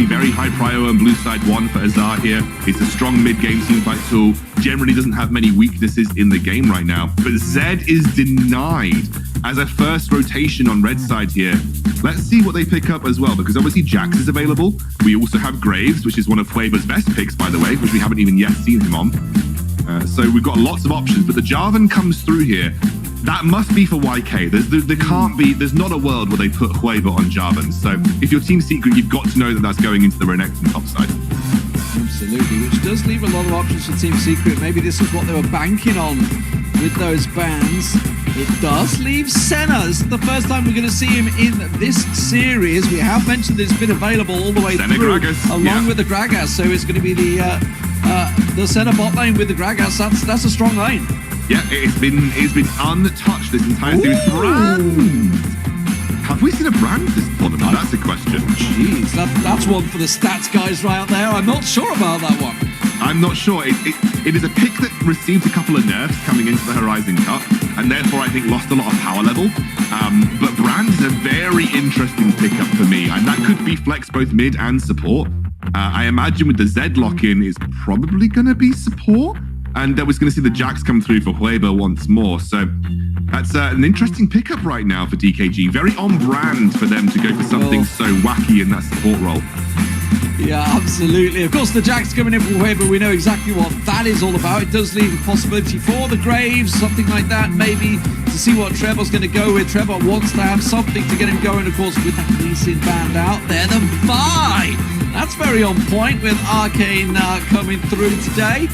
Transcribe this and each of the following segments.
very, very high prio on blue side 1 for Azar here. It's a strong mid-game teamfight tool. Generally doesn't have many weaknesses in the game right now. But Zed is denied as a first rotation on red side here. Let's see what they pick up as well, because obviously Jax is available. We also have Graves, which is one of Hueva's best picks, by the way, which we haven't even yet seen him on. So we've got lots of options, but the Jarvan comes through here. That must be for YK. There can't be, there's not a world where they put Hueva on Jarvan. So if you're Team Secret, you've got to know that that's going into the Renekton top side. Absolutely, which does leave a lot of options for Team Secret. Maybe this is what they were banking on with those bans. It does leave Senna. This is the first time we're going to see him in this series. We have mentioned that it's been available all the way Senna through, Gragas, along with the Gragas. So it's going to be the Senna bot lane with the Gragas. That's a strong lane. Yeah, it's been untouched this entire series. Brand! Have we seen a Brand this tournament? That's a question. Jeez, that's one for the stats guys right out there. I'm not sure about that one. I'm not sure. It is a pick that received a couple of nerfs coming into the Horizon Cup, and therefore I think lost a lot of power level. But Brand is a very interesting pickup for me, and that could be flex both mid and support. I imagine with the Zed lock-in is probably going to be support, and that was going to see the Jax come through for Hueva once more. So that's an interesting pickup right now for DKG. Very on brand for them to go for something so wacky in that support role. Yeah, absolutely. Of course, the Jax coming in for Hueva, we know exactly what that is all about. It does leave a possibility for the Graves, something like that, maybe, to see what Trevor's going to go with. Trevor wants to have something to get him going, of course, with that Lee Sin band out there. The Vi! That's very on point with Arcane coming through today.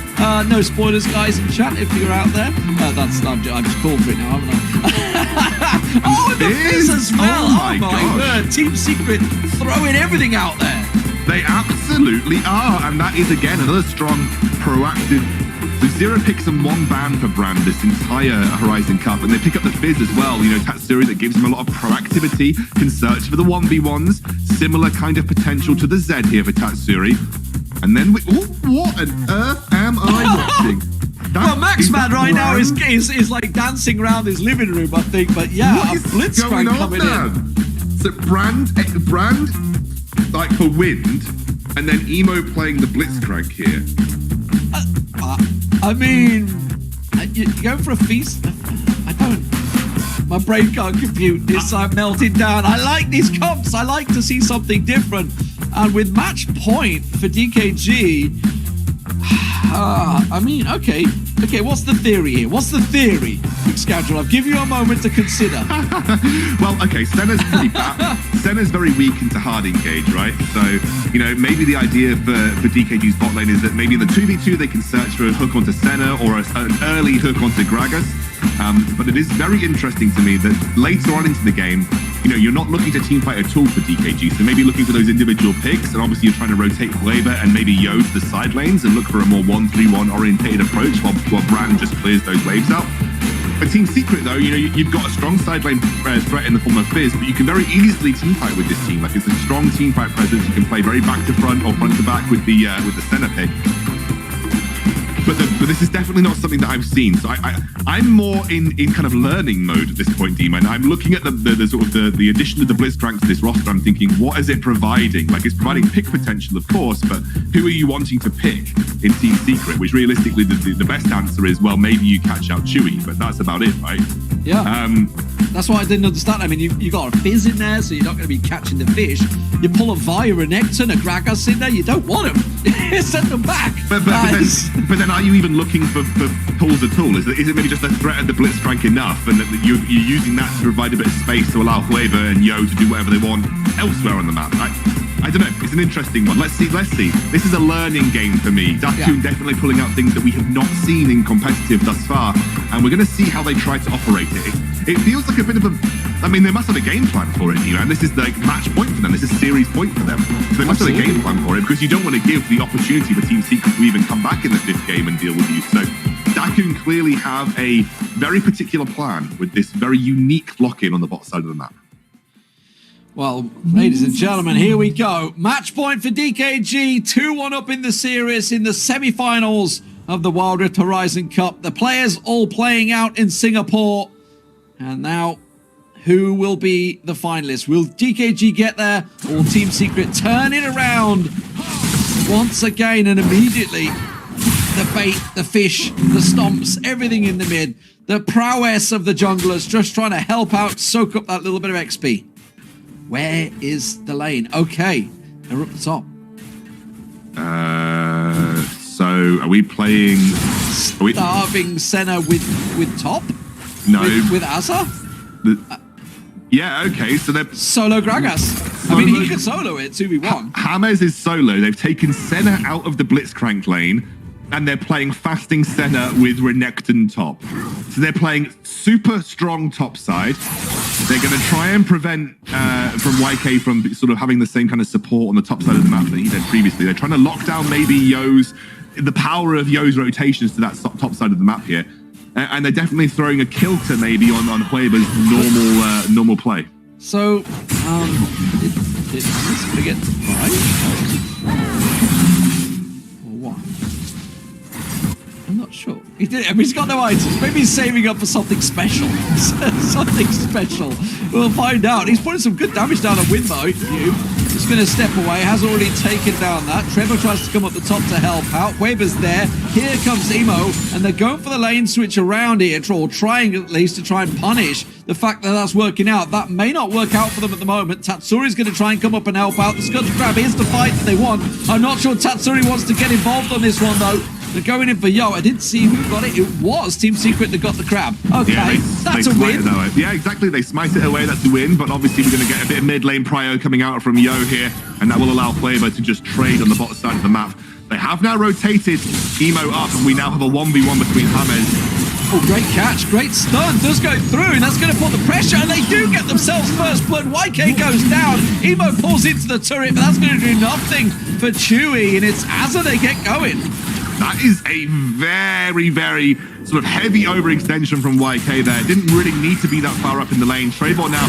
No spoilers, guys, in chat if you're out there. I've just called for it now, haven't I? Oh, and the Fizz as well. Oh my word. Team Secret throwing everything out there. They absolutely are, and that is, again, another strong, proactive... So 0 picks and 1 ban for Brand this entire Horizon Cup, and they pick up the Fizz as well. You know, Tatsuri, that gives him a lot of proactivity, can search for the 1v1s, similar kind of potential to the Zed here for Tatsuri. And then we... Oh, what on earth am I watching? Well, Maxman right now is like dancing around his living room, I think, but yeah, what a Blitzcrank coming in. So Brand, like for wind, and then Emo playing the Blitzcrank here. I mean, you're going for a feast? I don't. My brain can't compute this. I'm melting down. I like these comps. I like to see something different. And with match point for DKG, I mean, okay, what's the theory here? What's the theory, Big Scoundrel? I'll give you a moment to consider. Well, okay, Senna's pretty bad. Senna's very weak into hard engage, right? So, you know, maybe the idea for DKG's bot lane is that maybe in the 2v2 they can search for a hook onto Senna or an early hook onto Gragas. But it is very interesting to me that later on into the game, you know, you're not looking to teamfight at all for DKG, so maybe looking for those individual picks, and obviously you're trying to rotate Hueva and maybe Yo to the side lanes and look for a more 1-3-1 orientated approach while Brand just clears those waves out. For Team Secret, though, you know, you've got a strong side lane threat in the form of Fizz, but you can very easily teamfight with this team. Like, it's a strong teamfight presence. You can play very back to front or front to back with the Senna pick. But this is definitely not something that I've seen. So I'm more in kind of learning mode at this point, D-Man. I'm looking at the sort of the addition of the Blitzcrank to this roster. I'm thinking, what is it providing? Like, it's providing pick potential, of course, but who are you wanting to pick in Team Secret? Which realistically, the best answer is, well, maybe you catch out Chewy, but that's about it, right? Yeah. That's what I didn't understand. I mean, you got a Fizz in there, so you're not going to be catching the fish. You pull a Vi, a Renekton, a Gragas in there, you don't want them. Send them back. But then are you even looking for tools at all? Is it maybe just the threat of the Blitzcrank enough, and that you're using that to provide a bit of space to allow Hueva and Yo to do whatever they want elsewhere on the map? I don't know. It's an interesting one. Let's see. This is a learning game for me. Dakun definitely pulling out things that we have not seen in competitive thus far, and we're going to see how they try to operate it. It feels like a bit of a... I mean, they must have a game plan for it, and this is like match point for them. This is series point for them. So they must have a game plan for it, because you don't want to give the opportunity for Team Secret to even come back in the 5th game and deal with you. So Dakun clearly have a very particular plan with this very unique lock-in on the bot side of the map. Well, ladies and gentlemen, here we go. Match point for DKG. 2-1 up in the series in the semi-finals of the Wildrift Horizon Cup. The players all playing out in Singapore. And now, who will be the finalists? Will DKG get there, or will Team Secret turn it around once again? And immediately, the bait, the fish, the stomps, everything in the mid, the prowess of the junglers just trying to help out, soak up that little bit of XP. Where is the lane? Okay, they're up the top. So are we playing? Starving Senna with top? No. With Azza? Yeah, okay, so they're... Solo Gragas. I mean, he can solo it, 2v1. James is solo. They've taken Senna out of the Blitzcrank lane, and they're playing Fasting Senna with Renekton top. So they're playing super strong top side. They're going to try and prevent from YK from sort of having the same kind of support on the top side of the map that he did previously. They're trying to lock down maybe the power of Yo's rotations to that top side of the map here. And they're definitely throwing a kilter maybe on Hueba's normal play. So, did this forget to buy? Or what? I'm not sure. He did. I mean, he's got no items. Maybe he's saving up for something special. Something special. We'll find out. He's putting some good damage down on Winbow. He's going to step away. Has already taken down that. Trevor tries to come up the top to help out. Hueba's there. Here comes Emo. And they're going for the lane switch around here, or trying at least to try and punish the fact that that's working out. That may not work out for them at the moment. Tatsuri's going to try and come up and help out. The Scuttle Crab is the fight that they want. I'm not sure Tatsuri wants to get involved on this one, though. They're going in for Yo. I didn't see who got it. It was Team Secret that got the crab. Okay, yeah, that's a win. Yeah, exactly. They smite it away. That's a win. But obviously, we're going to get a bit of mid lane prio coming out from Yo here. And that will allow Hueba to just trade on the bottom side of the map. They have now rotated Emo up. And we now have a 1v1 between James. Oh, great catch. Great stun. Does go through. And that's going to put the pressure. And they do get themselves first blood. YK goes down. Emo pulls into the turret. But that's going to do nothing for Chewy. And it's Azza they get going. That is a very, very sort of heavy overextension from YK there. Didn't really need to be that far up in the lane. Trevor now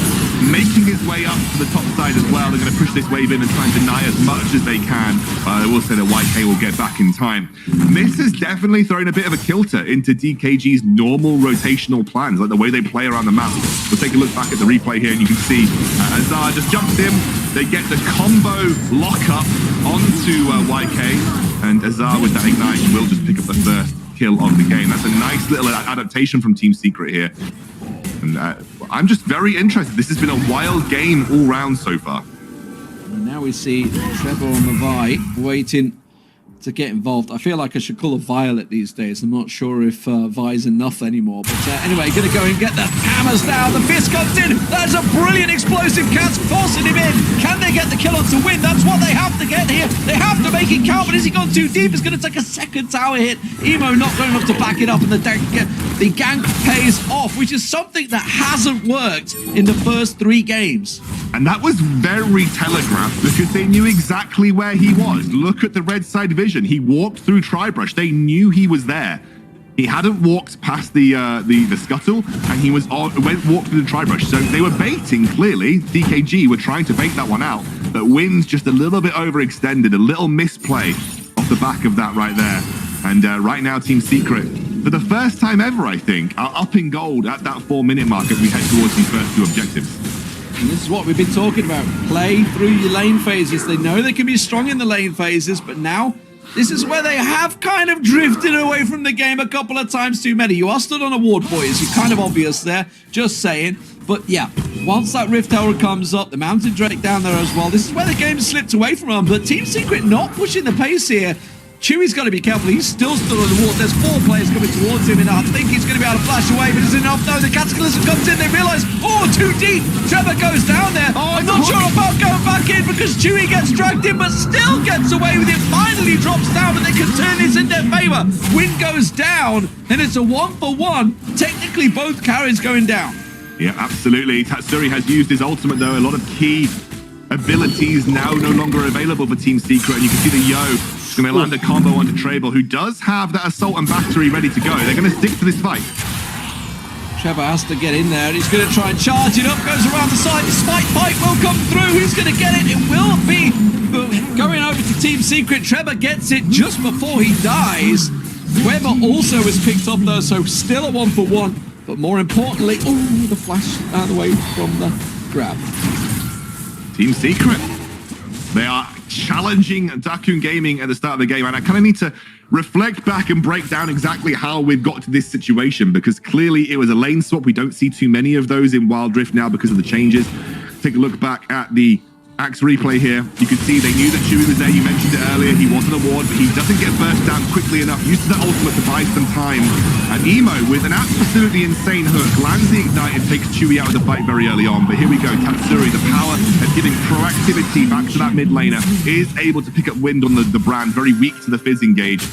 making his way up to the top side as well. They're going to push this wave in and try and deny as much as they can. I will say that YK will get back in time. This has definitely thrown a bit of a kilter into DKG's normal rotational plans, like the way they play around the map. We'll take a look back at the replay here and you can see Azar just jumps in. They get the combo lockup onto YK. And Azar with that ignite will just pick up the first kill of the game. That's a nice little adaptation from Team Secret here. And I'm just very interested. This has been a wild game all round so far. And now we see Trevor on the Vi waiting to get involved. I feel like I should call her Violet these days. I'm not sure if Vi's enough anymore. But anyway, going to go and get the hammers down. The fist comes in. That's a brilliant explosive catch, forcing him in. Can they get the kill on to win? That's what they have to get here. They have to make it count. But has he gone too deep? It's going to take a second tower hit. Emo not going enough to back it up. And the gank pays off, which is something that hasn't worked in the first 3 games. And that was very telegraphed because they knew exactly where he was. Look at the red side vision. He walked through Tribrush. They knew he was there. He hadn't walked past the scuttle, and he was walked through the Tribrush. So they were baiting, clearly. DKG were trying to bait that one out. But Wynn's just a little bit overextended, a little misplay off the back of that right there. And right now, Team Secret, for the first time ever, I think, are up in gold at that 4-minute mark as we head towards these first 2 objectives. And this is what we've been talking about. Play through your lane phases. They know they can be strong in the lane phases, but now this is where they have kind of drifted away from the game a couple of times too many. You are stood on a ward, boys. You're kind of obvious there. Just saying. But yeah, once that Rift Tower comes up, the Mountain Drake down there as well, this is where the game slipped away from them. But Team Secret not pushing the pace here. Chewy's got to be careful. He's still stood on the wall. There's 4 players coming towards him, and I think he's going to be able to flash away, but it's enough. No, the Cataclysm comes in. They realise, oh, too deep. Trevor goes down there. I'm not sure about going back in because Chewy gets dragged in, but still gets away with it. Finally drops down, but they can turn this in their favour. Win goes down, and it's a 1-for-1. Technically, both carries going down. Yeah, absolutely. Tatsuri has used his ultimate, though. A lot of key abilities now no longer available for Team Secret, and you can see the Yo going to land a combo onto Trable, who does have that assault and battery ready to go. They're going to stick to this fight. Trevor has to get in there. He's going to try and charge it up. Goes around the side. The spike pipe will come through. Who's going to get it? It will be going over to Team Secret. Trevor gets it just before he dies. Weber also was picked up though, so still a 1-for-1. but more importantly, oh, the flash out of the way from the grab. Team Secret. They are challenging Dakun Gaming at the start of the game, and I kind of need to reflect back and break down exactly how we've got to this situation, because clearly it was a lane swap. We don't see too many of those in Wildrift now because of the changes. Take a look back at the Axe replay here. You can see they knew that Chewie was there. You mentioned it earlier. He wasn't a ward, but he doesn't get burst down quickly enough. Used to that ultimate to buy some time. And Emo, with an absolutely insane hook, lands the ignite and takes Chewie out of the fight very early on. But here we go. Tatsuri, the power of giving proactivity back to that mid laner, is able to pick up wind on the brand. Very weak to the Fizz engage.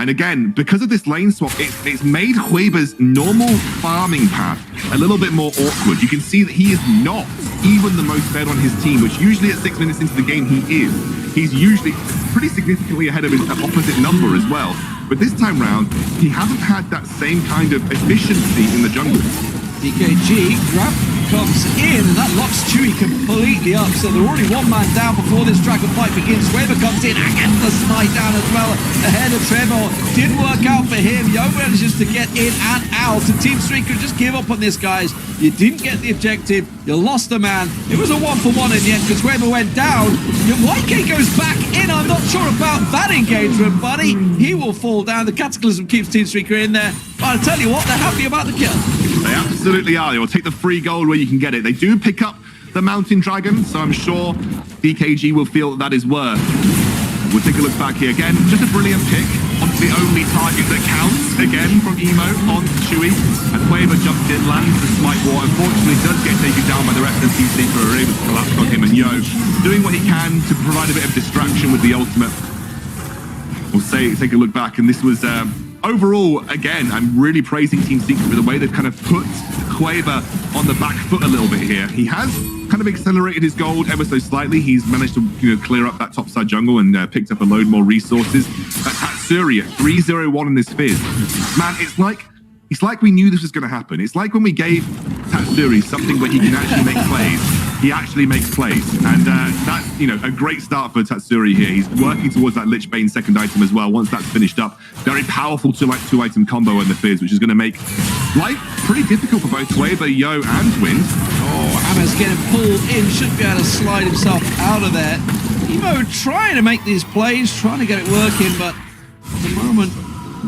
And again, because of this lane swap, it's made Hueba's normal farming path a little bit more awkward. You can see that he is not even the most fed on his team, which usually at 6 minutes into the game he is. He's usually pretty significantly ahead of his opposite number as well. But this time round, he hasn't had that same kind of efficiency in the jungle. DKG grab comes in, and that locks Chewie completely up. So they're already one man down before this dragon fight begins. Weber comes in and gets the smite down as well ahead of Trevor. Didn't work out for him. Yo manages to get in and out. And Team Streaker just give up on this, guys. You didn't get the objective. You lost the man. It was a 1-for-1 in the end because Weber went down. Your YK goes back in. I'm not sure about that engagement, buddy. He will fall down. The Cataclysm keeps Team Streaker in there. But I'll tell you what, they're happy about the kill. They absolutely are. They will take the free gold where you can get it. They do pick up the Mountain Dragon, so I'm sure DKG will feel that is worth. We'll take a look back here again. Just a brilliant pick onto the only target that counts again from Emo on Chewie. And Hueba jumps in, lands the smite war. Unfortunately, does get taken down by the rest of the TC who are able to collapse on him. And Yo doing what he can to provide a bit of distraction with the ultimate. We'll take a look back, and this was overall, again, I'm really praising Team Secret for the way they've kind of put Hueba on the back foot a little bit here. He has kind of accelerated his gold ever so slightly. He's managed to clear up that topside jungle and picked up a load more resources. But Tatsuri at 3-0-1 in this Fizz. Man, it's like we knew this was going to happen. It's like when we gave Tatsuri something where he can actually make plays. He actually makes plays. And that's, a great start for Tatsuri here. He's working towards that Lich Bane second item as well. Once that's finished up, very powerful two-item combo in the Fizz, which is going to make life pretty difficult for both Hueba, Yo, and Wind. Oh, Hammer's getting pulled in. Should be able to slide himself out of there. Emo trying to make these plays, trying to get it working, but at the moment,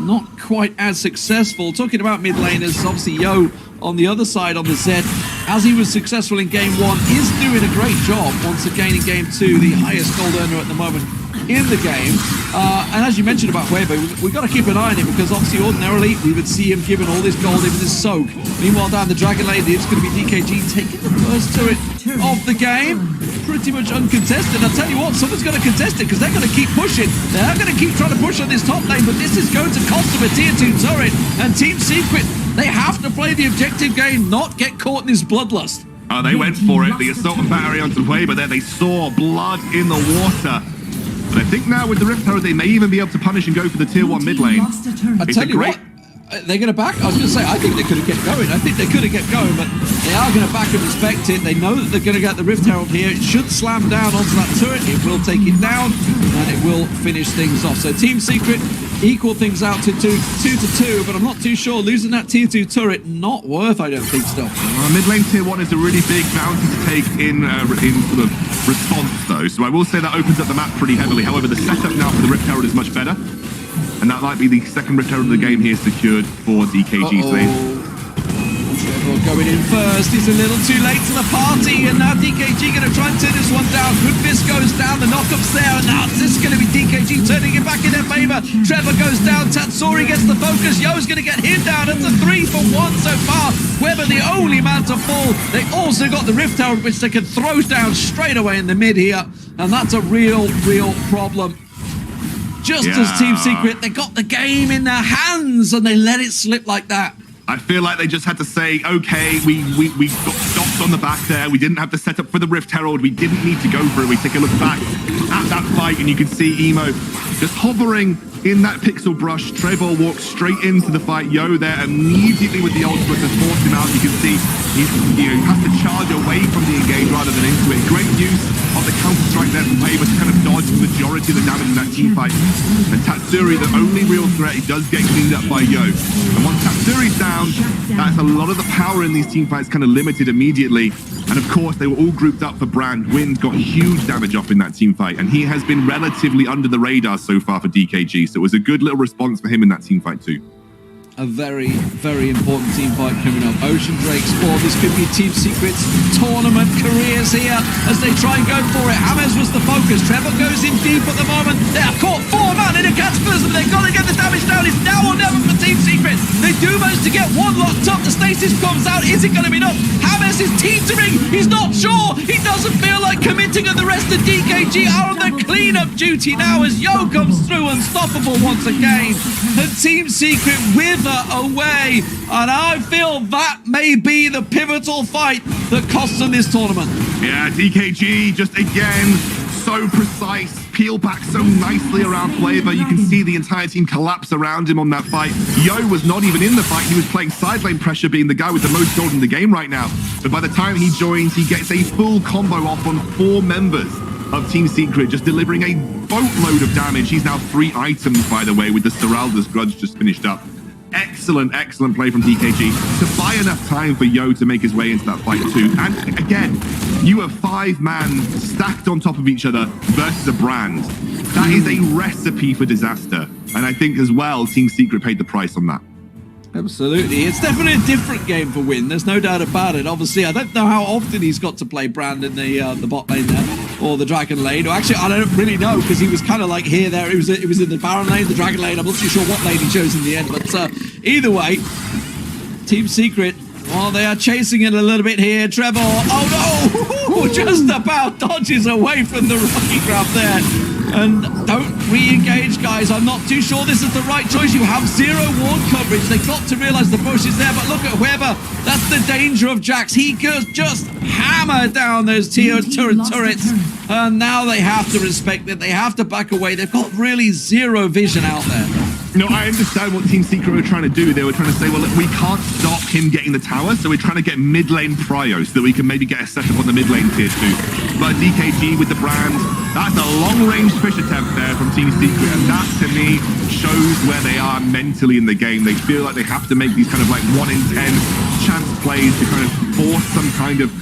not quite as successful. Talking about mid laners, obviously Yo on the other side on the Zed, as he was successful in game 1, is doing a great job once again in game 2, the highest gold earner at the moment in the game. And as you mentioned about Hueba, we've got to keep an eye on him because obviously ordinarily we would see him given all this gold, even this soak. Meanwhile down the Dragon Lane, it's going to be DKG taking the first turret of the game. Pretty much uncontested. I'll tell you what, someone's going to contest it because they're going to keep pushing. They're going to keep trying to push on this top lane, but this is going to cost them a tier 2 turret. And Team Secret, they have to play the objective game, not get caught in this bloodlust. Oh, they went for it. The assault and battery onto Hueba there. They saw blood in the water. But I think now with the Rift Herald, they may even be able to punish and go for the tier 1 mid lane. I tell you what, they're going to back. I was going to say, I think they could have kept going. I think they could have kept going, but they are going to back and respect it. They know that they're going to get the Rift Herald here. It should slam down onto that turret. It will take it down, and it will finish things off. So Team Secret equal things out to 2-2, but I'm not too sure. Losing that tier 2 turret, not worth, I don't think, still. Mid lane tier 1 is a really big bounty to take in sort of response, though. So I will say that opens up the map pretty heavily. However, the setup now for the Rift Herald is much better. And that might be the second Rift Herald of the game here secured for DKG. Trevor going in first. He's a little too late to the party. And now DKG going to try and turn this one down. Good Fist goes down. The knockup's there. And now this is going to be DKG turning it back in their favor. Trevor goes down. Tatsuri gets the focus. Yo's going to get him down. It's a 3-for-1 so far. Weber the only man to fall. They also got the Rift Herald, which they can throw down straight away in the mid here. And that's a real problem. Just as Team Secret, they got the game in their hands and they let it slip like that. I feel like they just had to say, okay, we got stopped on the back there. We didn't have to set up for the Rift Herald. We didn't need to go for it. We take a look back at that fight and you can see Emo just hovering in that pixel brush. Trevor walks straight into the fight. Yo there immediately with the ultimate to force him out. You can see He has to charge away from the engage rather than into it. Great use of the counter-strike there from Waver to kind of dodge the majority of the damage in that team fight. And Tatsuri, the only real threat, he does get cleaned up by Yo. And once Tatsuri's down, that's a lot of the power in these team fights kind of limited immediately. And of course, they were all grouped up for Brand. Wind got huge damage off in that team fight, and he has been relatively under the radar so far for DKG. So it was a good little response for him in that team fight too. A very, very important team fight coming up. Ocean Drake Sport, this could be Team Secret's tournament careers here as they try and go for it. Hammers was the focus. Trevor goes in deep at the moment. They are caught 4 man in a cataclysm. They've got to get the damage down. It's now or never for Team Secret. They do manage to get one locked up. The stasis comes out. Is it going to be enough? Hammers is teetering. He's not sure. He doesn't feel like committing, and the rest of DKG are on the cleanup duty now as Yo comes through unstoppable once again. And Team Secret with away, and I feel that may be the pivotal fight that costs them this tournament. Yeah, DKG just again so precise, peel back so nicely around Flavor. You can see the entire team collapse around him on that fight. Yo was not even in the fight. He was playing side lane pressure, being the guy with the most gold in the game right now. But by the time he joins, he gets a full combo off on 4 members of Team Secret, just delivering a boatload of damage. He's now 3 items, by the way, with the Seralda's Grudge just finished up. Excellent, excellent play from DKG to buy enough time for Yo to make his way into that fight too. And again, you have 5 man stacked on top of each other versus a Brand. That is a recipe for disaster. And I think as well, Team Secret paid the price on that. Absolutely. It's definitely a different game for Win. There's no doubt about it. Obviously, I don't know how often he's got to play Brand in the bot lane there, or the Dragon lane. Or actually, I don't really know, because he was kind of like here, there. It was in the Baron lane, the Dragon lane. I'm not too sure what lane he chose in the end. But either way, Team Secret, well, they are chasing it a little bit here. Trevor, oh no! Just about dodges away from the rocket grab there. And don't re-engage, guys. I'm not too sure this is the right choice. You have 0 ward coverage. They've got to realize the bush is there. But look at Weber. That's the danger of Jax. He could just hammer down those turrets. And now they have to respect it. They have to back away. They've got really 0 vision out there. No, I understand what Team Secret were trying to do. They were trying to say, well, look, we can't stop him getting the tower, so we're trying to get mid lane prio so that we can maybe get a setup on the mid lane tier 2. But DKG with the Brand, that's a long-range push attempt there from Team Secret, and that, to me, shows where they are mentally in the game. They feel like they have to make these kind of like 1 in 10 chance plays to kind of force some kind of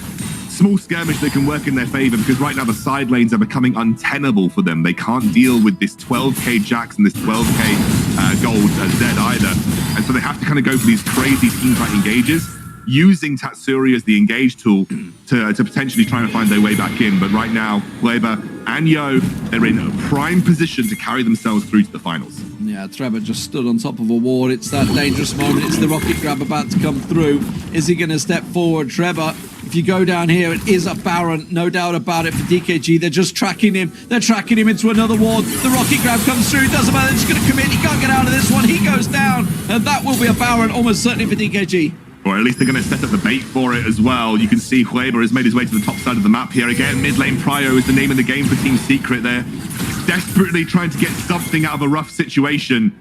small skirmish that can work in their favor, because right now the side lanes are becoming untenable for them. They can't deal with this 12k Jax and this 12k gold Zed either. And so they have to kind of go for these crazy team fight engages, using Tatsuri as the engage tool to potentially try and find their way back in. But right now, Kleber and Yo, they're in a prime position to carry themselves through to the finals. Yeah, Trevor just stood on top of a ward. It's that dangerous moment. It's the rocket grab about to come through. Is he going to step forward? Trevor, if you go down here, it is a Baron, no doubt about it, for DKG. They're just tracking him. They're tracking him into another ward. The rocket grab comes through. Doesn't matter. They're just going to commit. He can't get out of this one. He goes down. And that will be a Baron, almost certainly for DKG. Or at least they're going to set up the bait for it as well. You can see Hueber has made his way to the top side of the map here. Again, mid lane prio is the name of the game for Team Secret there. Desperately trying to get something out of a rough situation.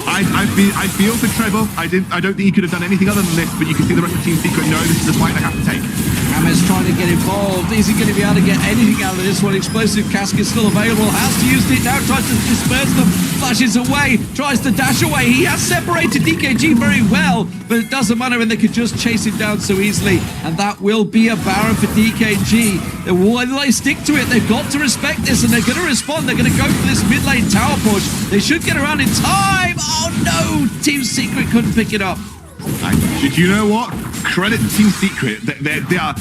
I feel for Trevor. I don't think he could have done anything other than this, but you can see the rest of Team Secret know this is the fight they have to take. Hammers trying to get involved. Is he going to be able to get anything out of this one? Explosive cask is still available. Has to use it now. Tries to disperse them. Flashes away. Tries to dash away. He has separated DKG very well, but it doesn't matter when they could just chase him down so easily. And that will be a Baron for DKG. Why do they stick to it? They've got to respect this, and they're going to respond. They're going to go for this mid lane tower push. They should get around in time. Oh no! Team Secret couldn't pick it up. Did you know what? Credit to Team Secret. They are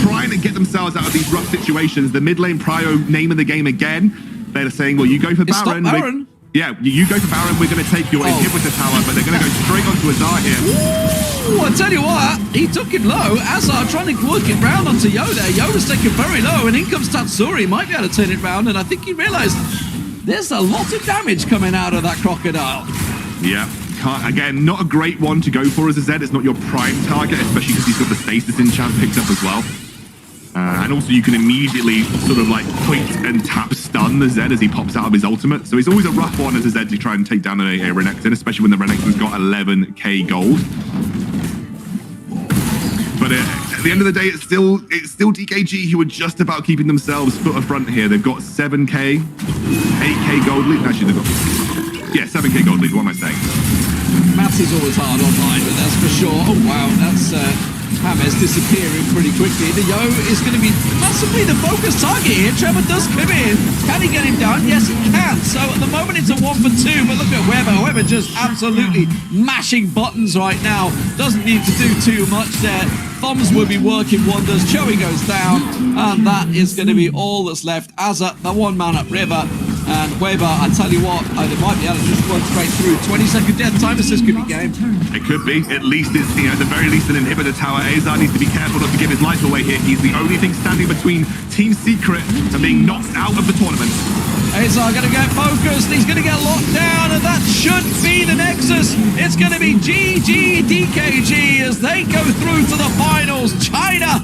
trying to get themselves out of these rough situations. The mid lane prio name of the game again. They're saying, well, you go for Baron. Baron. Yeah, you go for Baron. We're going to take your inhibitor tower, but they're going to go straight onto Azar here. Ooh, I tell you what, he took it low. Azar trying to work it round onto Yo there. Yo was taken very low, and in comes Tatsuri. Might be able to turn it round, and I think he realized there's a lot of damage coming out of that crocodile. Yeah. Again, not a great one to go for as a Zed. It's not your prime target, especially because he's got the stasis enchant picked up as well. And also you can immediately sort of like point and tap stun the Zed as he pops out of his ultimate. So it's always a rough one as a Zed to try and take down a Renekton, especially when the Renekton's got 11k gold. But at the end of the day, it's still DKG who are just about keeping themselves foot front here. They've got 7K, 8K gold lead. Actually, they've got 7K gold lead. What am I saying? Maths is always hard online, but that's for sure. Oh wow, that's James disappearing pretty quickly. The Yo is going to be massively the focus target here. Trevor does come in. Can he get him down? Yes, he can. So at the moment it's a 1 for 2, but look at Weber. Weber just absolutely mashing buttons right now. Doesn't need to do too much there. Thumbs will be working wonders. Joey goes down, and that is going to be all that's left. Azza, the one-man up River. And Weber, I tell you what, they might be able to just run straight through. 20-second death time assist could be game. It could be. At least it's, at the very least, an inhibitor tower. Azar needs to be careful not to give his life away here. He's the only thing standing between Team Secret and being knocked out of the tournament. Azar going to get focused. He's going to get locked down, and that should be the Nexus. It's going to be GG DKG as they go through to the finals. China